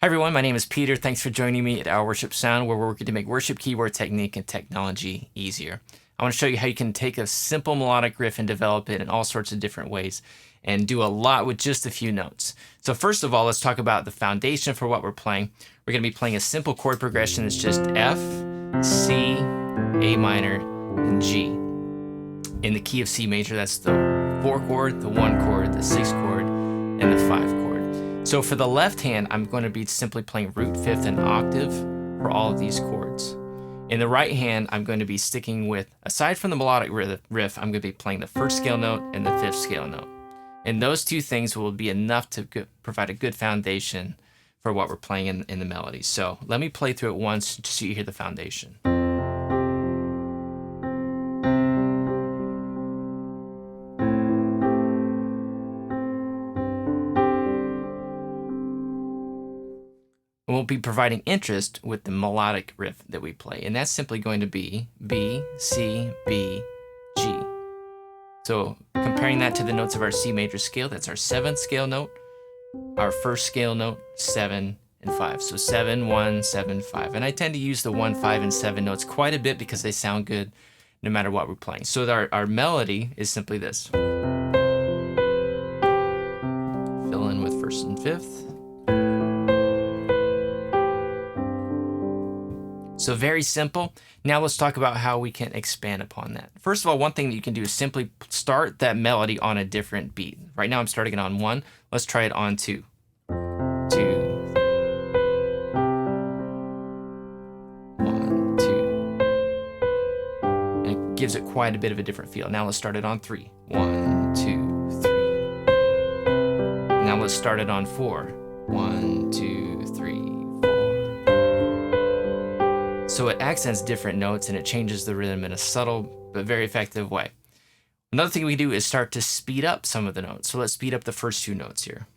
Hi everyone, my name is Peter. Thanks for joining me at Our Worship Sound, where we're working to make worship keyboard technique and technology easier. I want to show you how you can take a simple melodic riff and develop it in all sorts of different ways and do a lot with just a few notes. So first of all, let's talk about the foundation for what we're playing. We're going to be playing a simple chord progression that's just F, C, A minor, and G. In the key of C major, that's the 4 chord, the 1 chord, the 6 chord, and the 5 chord. So for the left hand, I'm going to be simply playing root, fifth, and octave for all of these chords. In the right hand, I'm going to be sticking with, aside from the melodic riff, I'm going to be playing the first scale note and the fifth scale note. And those two things will be enough to provide a good foundation for what we're playing in the melody. So let me play through it once just so you hear the foundation. We'll be providing interest with the melodic riff that we play, and that's simply going to be B, C, B, G. So comparing that to the notes of our C major scale, that's our 7th scale note, our first scale note, 7 and 5. So 7, 1, 7, 5. And I tend to use the 1, 5, and 7 notes quite a bit because they sound good no matter what we're playing. So our melody is simply this. Fill in with first and fifth. So very simple. Now let's talk about how we can expand upon that. First of all, one thing that you can do is simply start that melody on a different beat. Right now I'm starting it on 1. Let's try it on 2. 2. 1, 2. And it gives it quite a bit of a different feel. Now let's start it on 3. 1, 2, 3. Now let's start it on 4. 1, 2, 3. So it accents different notes and it changes the rhythm in a subtle but very effective way. Another thing we do is start to speed up some of the notes. So let's speed up the first 2 notes here.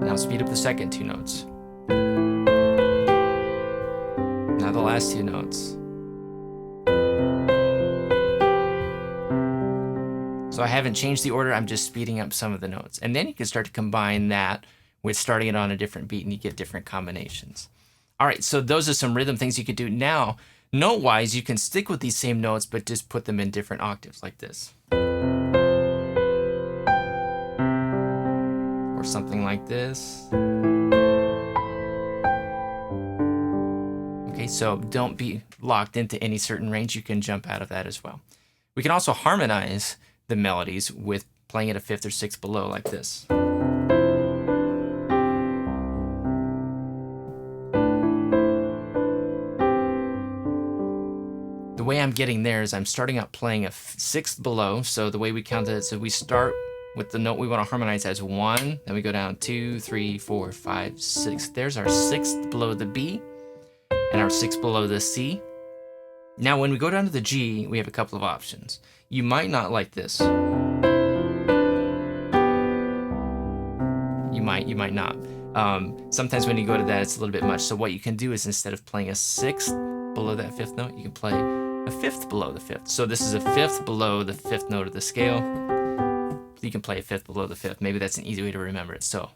Now speed up the second 2 notes. Now the last 2 notes. So I haven't changed the order, I'm just speeding up some of the notes. And then you can start to combine that with starting it on a different beat and you get different combinations. All right, so those are some rhythm things you could do. Now, note-wise, you can stick with these same notes, but just put them in different octaves like this. Or something like this. Okay, so don't be locked into any certain range. You can jump out of that as well. We can also harmonize the melodies with playing at a 5th or 6th below like this. The way I'm getting there is I'm starting out playing a 6th below. So the way we count it, so we start with the note we want to harmonize as 1, then we go down 2, 3, 4, 5, 6. There's our 6th below the B and our 6th below the C. Now when we go down to the G, we have a couple of options. You might not like this. You might not. Sometimes when you go to that, it's a little bit much. So what you can do is instead of playing a 6th below that 5th note, you can play a 5th below the 5th. So this is a 5th below the 5th note of the scale. You can play a 5th below the 5th. Maybe that's an easy way to remember it. So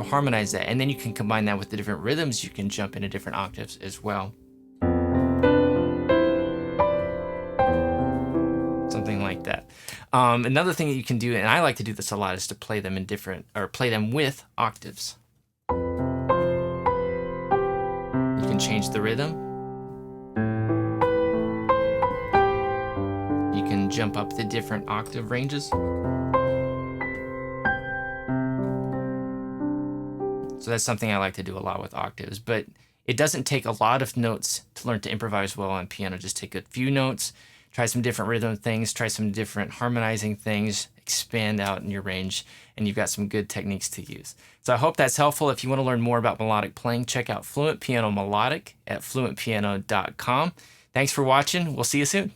harmonize that, and then you can combine that with the different rhythms. You can jump into different octaves as well. Something like that. Another thing that you can do, and I like to do this a lot, is to play them in different, or play them with octaves. You can change the rhythm. You can jump up the different octave ranges. So that's something I like to do a lot with octaves, but it doesn't take a lot of notes to learn to improvise well on piano. Just take a few notes, try some different rhythm things, try some different harmonizing things, expand out in your range, and you've got some good techniques to use. So I hope that's helpful. If you want to learn more about melodic playing, check out Fluent Piano Melodic at fluentpiano.com. Thanks for watching. We'll see you soon.